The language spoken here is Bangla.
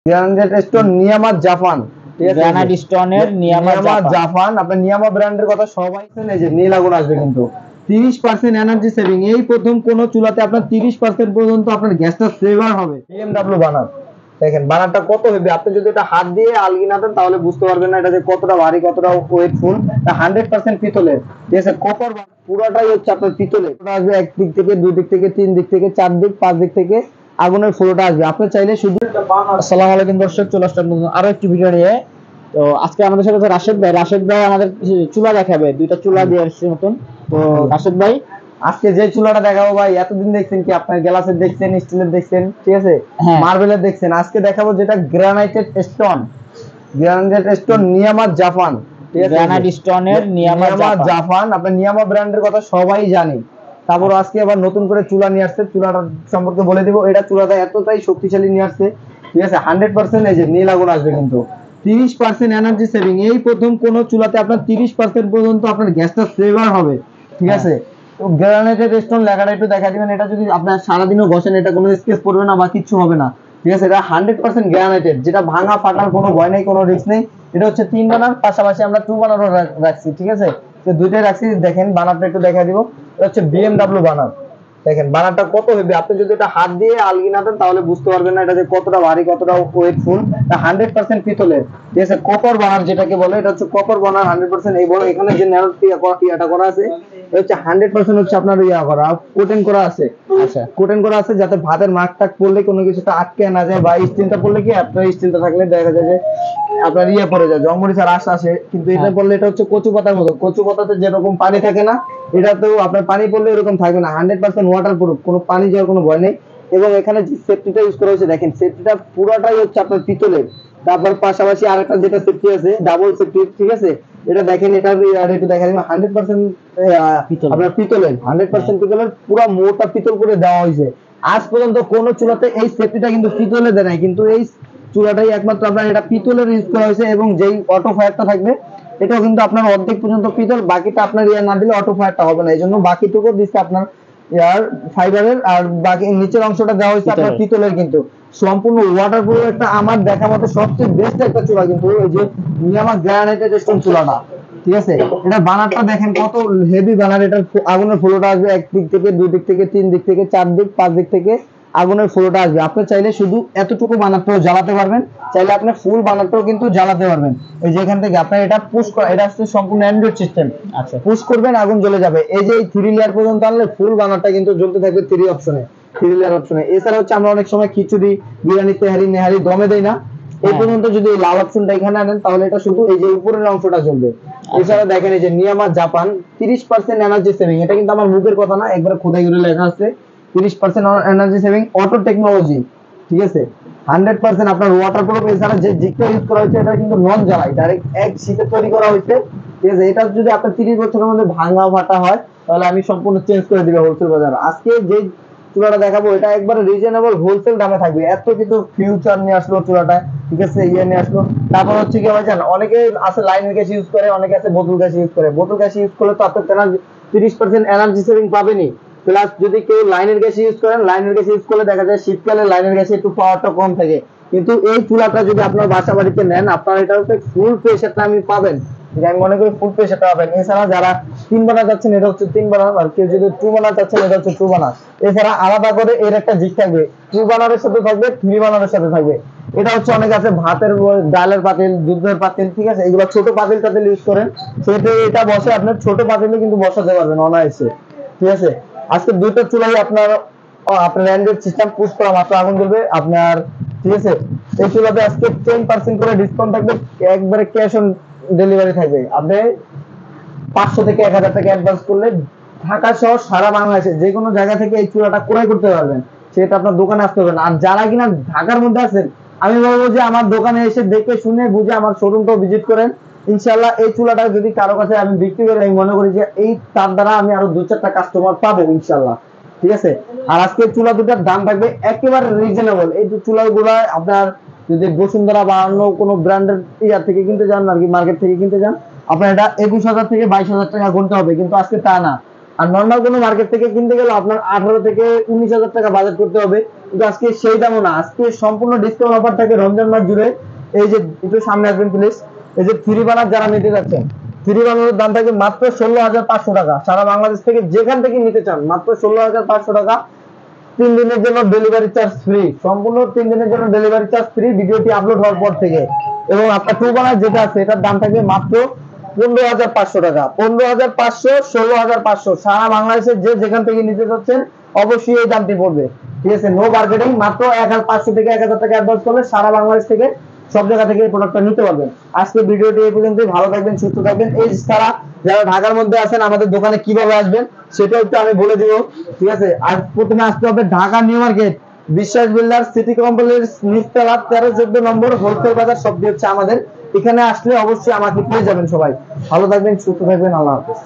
গ্রানাইট স্টোন নিয়ামা জাপান, ঠিক আছে। গ্রানাইট স্টোনের নিয়ামা জাপান, আপনার নিয়ামা ব্র্যান্ডের কথা সবাই জানেন। এই যে নীল আগুন আসবে কিন্তু 30% এনার্জি সেভিং। এই প্রথম কোন চুলাতে আপনার 30% পর্যন্ত আপনার গ্যাসটা সেভার হবে। বিএমডব্লিউ বানার দেখেন, বানারটা কত হবে। আপনি যদি এটা হাত দিয়ে আলগি না দেন তাহলে বুঝতে পারবেন না এটা যে কতটা ভারী, কতটা ওয়েটফুল। 100% পিতলের, ঠিক আছে। কপার পুরাটাই হচ্ছে আপনার পিতলের। ওটা আসবে এক দিক থেকে, দুই দিক থেকে, তিন দিক থেকে, চার দিক, পাঁচ দিক থেকে আগুনের ফ্লোটা আসবে। আপনি চাইলে শুধু। আসসালামু আলাইকুম দর্শক, চলে আসলাম আরো একটি ভিডিও নিয়ে। তো আজকে আমাদের সাথে রাশেদ ভাই আমাদের চুলা দেখাবে, দুইটা চুলা দিয়ে আসছে নতুন। তো রাশেদ ভাই, আজকে যে চুলাটা দেখাবো ভাই, এতদিন দেখছেন কি আপনার গ্লাসের দেখছেন, স্টিলের দেখছেন, ঠিক আছে, হ্যাঁ। মার্বেলের দেখছেন। আজকে দেখাবো যেটা গ্রানাইটেড স্টোন, গ্রানাইটেড স্টোন নিয়ামা জাপান, ঠিক আছে। গ্রানাইট স্টোনের নিয়ামা জাপান, আপনার নিয়ামা ব্র্যান্ডের কথা সবাই জানে। তারপর আজকে আবার নতুন করে চুলা নিয়ে আসছে, চুলাটার সম্পর্কে বলে দিব। এটা চুলাটা এতটাই শক্তিশালী নিয়ে আসছে, ঠিক আছে। 100% এই যে নীল আগুন আসবে কিন্তু 30% এনার্জি সেভিং। এই প্রথম কোন চুলাতে আপনার 30% পর্যন্ত আপনার গ্যাসটা সেভার হবে, ঠিক আছে। তো গ্রানাইটেড স্টোন লেখাটা একটু দেখা দিবেন। এটা যদি আপনার সারাদিনও ঘষেন এটা কোনো স্কেচ পড়বে না বা কিচ্ছু হবে না, ঠিক আছে। এটা 100% গ্রানাইটেড, যেটা ভাঙা ফাটার কোনো ভয় নেই, কোনো রিস্ক নেই। এটা হচ্ছে 3 বানার, পাশাপাশি আমরা 2 বানারও রাখছি, ঠিক আছে। তো দুইটাই রাখছি। দেখেন বানারটা একটু দেখা দিব। এটা হচ্ছে বিএমডব্লিউ বানার। দেখেন বানারটা কত হবে। আপনি যদি এটা হাত দিয়ে আলগি না দেন তাহলে বুঝতে পারবেন না এটা যে কতটা ভারী, কতটা ওয়েটফুল। 100% পিতলের, ঠিক আছে। কপার বানার যেটাকে বলে, এটা হচ্ছে কপার বানার 100%। এই বড় এখানে যে ন্যারো ইয়াটা করা আছে, এটা হচ্ছে 100% হচ্ছে আপনার ইয়া করা, কোটেন করা আছে। আচ্ছা, কোটেন করা আছে যাতে ভাতের মাখ টাক পড়লে কোনো কিছুটা আটকে না যায়, বা স্টিলটা পড়লে কি আপনার স্টিলটা থাকলে দেখা যায় যে আপনার ইয়ে পড়ে যায়, জংমরিচার আশ আসে। কিন্তু এটা পড়লে এটা হচ্ছে কচু পাতার মতো। কচু পাতাতে যেরকম পানি থাকে না, এটাতেও আপনার পানি পড়লে এরকম থাকবে না। 100% ওয়াটার প্রুফ, কোনো পানি যাওয়ার কোনো ভয় নেই। এবং এখানে যে সেফটিটা ইউজ করা হয়েছে, দেখেন সেফটিটা পুরোটাই হচ্ছে আপনার পিতলের। তারপর পাশাপাশি আরেকটা যেটা সেফটি আছে, ডাবল সেফটি, ঠিক আছে। এটা দেখেন, এটা একটু দেখা যাবে 100% আপনার পিতলের, 100% পিতলের, পুরো মোটা পিতল করে দেওয়া হয়েছে। আজ পর্যন্ত কোন চুলাতে এই সেফটিটা কিন্তু পিতলে দেয় নাই, কিন্তু এই চুলাটাই একমাত্র আপনার এটা পিতলের ইউজ করা হয়েছে। এবং যেই অটো ফায়ারটা থাকবে এটাও কিন্তু আপনার অর্ধেক পর্যন্ত পিতল, বাকিটা আপনার ইয়া না দিলে অটো ফায়ারটা হবে না। এই জন্য বাকিটুকু দিচ্ছে আপনার ইয়ার ফাইবারের, আর বাকি নিচের অংশটা দেওয়া হয়েছে আপনার পিতলের। কিন্তু সম্পূর্ণ ওয়াটারপ্রুফ একটা, আমার দেখা মতো সবচেয়ে বেস্ট একটা চুলা কিন্তু এই যে নিয়ামা গ্রানাইটেড স্টোন চুলাটা, ঠিক আছে। এটা বানারটা দেখেন কত হেভি বানার। এটার আগুনের ফ্লোটা আসবে এক দিক থেকে, দুই দিক থেকে, তিন দিক থেকে, চার দিক, পাঁচ দিক থেকে আগুনের ফ্লোটা আসবে। আপনি চাইলে শুধু এতটুকু বানারটাও জ্বালাতে পারবেন, চাইলে আপনি ফুল বানারটাও কিন্তু জ্বালাতে পারবেন। ওই যেখান থেকে আপনার এটা পুশ করা, এটা হচ্ছে সম্পূর্ণ অ্যান্ড্রয়েড সিস্টেম। আচ্ছা, পুশ করবেন আগুন জ্বলে যাবে। এই যে 3 লেয়ার পর্যন্ত আনলে ফুল বানারটা কিন্তু জ্বলতে থাকবে 3 অপশনে, 3 লেয়ার অপশনে। এছাড়া হচ্ছে আমরা অনেক সময় খিচুড়ি, বিরিয়ানি, তেহারি, নেহারি দমে দেই না, এই পর্যন্ত যদি এই লাল অপশনটা এখানে আনেন তাহলে এটা শুধু এই যে উপরের অংশটা জ্বলবে। এছাড়া দেখেন এই যে নিয়ামা জাপান 30% এনার্জি সেভিং। এটা কিন্তু আমার মুখের কথা না, একবার খোদাই করে লেখা আছে 30% এনার্জি সেভিং, অটো টেকনোলজি, ঠিক আছে। 100% আপনার ওয়াটারপ্রুফ। এছাড়া যে জিগটা ইউজ করা হয়েছে এটা কিন্তু নন জ্বালাই, ডাইরেক্ট এক শীতে তৈরি করা হয়েছে, ঠিক আছে। এটা যদি আপনার 30 বছরের মধ্যে ভাঙা ফাটা হয় তাহলে আমি সম্পূর্ণ চেঞ্জ করে দিবে হোলসেল বাজার। আজকে যে চুলাটা দেখাবো এটা একবারে রিজনেবল হোলসেল দামে থাকবে। এত কিন্তু ফিউচার নিয়ে আসলো চুলাটা, ঠিক আছে, ইয়ে নিয়ে আসলো। তারপর হচ্ছে কি ভাই জান, অনেকে আছে লাইনের গ্যাস ইউজ করে, অনেকে আছে বোতল গ্যাস ইউজ করে। বোতল গ্যাস ইউজ করলে তো আপনার 30% এনার্জি সেভিং পাবেনই, প্লাস যদি কেউ লাইনের গ্যাস ইউজ করেন, লাইনের গ্যাস ইউজ করলে দেখা যায় শীতকালে লাইনের গ্যাসে একটু পাওয়ারটা কম থাকে। কিন্তু এই চুলাটা যদি আপনার বাসা বাড়িতে নেন, আপনার এটা হচ্ছে ফুল প্রেসারটা আমি পাবেন, আমি মনে করি ফুল প্রেসারটা পাবেন। এছাড়া যারা 3 বানার যাচ্ছেন এটা হচ্ছে 3 বানার, আর কেউ যদি 2 বানার যাচ্ছেন এটা হচ্ছে 2 বানার। এছাড়া আলাদা করে এর একটা জিগ থাকবে, 2 বানারের সাথে থাকবে, 3 বানারের সাথে থাকবে। এটা হচ্ছে অনেক আছে ভাতের ডালের পাতিল, দুধের পাতিল, ঠিক আছে, এগুলো ছোট পাতিল টাতিল ইউজ করেন, সেটা এটা বসে আপনার ছোট পাতিলে কিন্তু বসাতে পারবেন অনায়াসে, ঠিক আছে। আজকে দুটো চুলাই আপনার অ্যান্ড্রয়েড সিস্টেম, পুশ করা মাত্র আগুন জ্বলবে আপনার, ঠিক আছে। এই চুলাতে আজকে 10% করে ডিসকাউন্ট থাকবে, একবারে ক্যাশ অন ডেলিভারি থাকবে। আপনি 500 থেকে 1000 টাকা অ্যাডভান্স করলে ঢাকা সহ সারা বাংলাদেশে যে কোনো জায়গা থেকে এই চুলাটা ক্রয় করতে পারবেন, সেটা আপনার দোকানে আসতে হবে না। আর যারা কিনা ঢাকার মধ্যে আছেন, আমি বলবো যে আমার দোকানে এসে দেখে শুনে বুঝে আমার শোরুমটাও ভিজিট করেন। ইনশাআল্লাহ এই চুলাটা যদি কারো কাছে আমি বিক্রি করি, আমি মনে করি যে এই তার দ্বারা আমি আরো 2-4টা কাস্টমার পাবো ইনশাআল্লাহ, ঠিক আছে। আর আজকে চুলা দুটার দাম থাকবে একেবারে রিজনেবল। এই চুলাগুলো আপনার যদি বসুন্ধরা বা অন্য কোনো ব্র্যান্ডের ইয়ার থেকে কিনতে যান, আর কি মার্কেট থেকে কিনতে যান, আপনার এটা 21,000 থেকে 22,000 টাকা গুনতে হবে, কিন্তু আজকে তা না। আর নর্মাল কোনো মার্কেট থেকে কিনতে গেলে আপনার 18 থেকে 19,000 টাকা বাজেট করতে হবে। কিন্তু আজকে সেই দামও না, আজকে সম্পূর্ণ ডিসকাউন্ট অফার থাকে রমজান মাস জুড়ে। এই যে একটু সামনে আসবেন প্লিজ, এই যে থ্রি বানার যারা নিতে যাচ্ছেন, থ্রি বানার দাম থাকে মাত্র 16,500 টাকা। সারা বাংলাদেশ থেকে যেখান থেকে নিতে চান মাত্র 16,500 টাকা। 3 দিনের জন্য ডেলিভারি চার্জ ফ্রি, সম্পূর্ণ 3 দিনের জন্য ডেলিভারি চার্জ ফ্রি ভিডিওটি আপলোড হওয়ার পর থেকে। এবং আপনার টু বানার যেটা আছে এটার দাম থাকবে মাত্র 15,500 টাকা। 15,500, 16,500, সারা বাংলাদেশের যে যেখান থেকে নিতে চাচ্ছেন অবশ্যই এই দামটি পড়বে। ঠিক আছে, নো মার্কেটিং, মাত্র 1,500 থেকে 1,000 টাকা অ্যাডভান্স করলে সারা বাংলাদেশ থেকে সব জায়গা থেকে এই প্রোডাক্টটা নিতে পারবেন। আজকে ভিডিওটি এই পর্যন্তই, ভালো থাকবেন, সুস্থ থাকবেন। এই ছাড়া যারা ঢাকার মধ্যে আছেন আমাদের দোকানে কিভাবে আসবেন সেটাও একটু আমি বলে দিব। ঠিক আছে, আর প্রথমে আসতে হবে ঢাকা নিউ মার্কেট, বিশ্বাস বিল্ডার সিটি কমপ্লেক্স নিচতলা 13-14 নম্বর হোলসেল বাজার শপটি হচ্ছে আমাদের। এখানে আসলে অবশ্যই আমাকে পেয়ে যাবেন সবাই। ভালো থাকবেন, সুস্থ থাকবেন, আল্লাহ হাফেজ।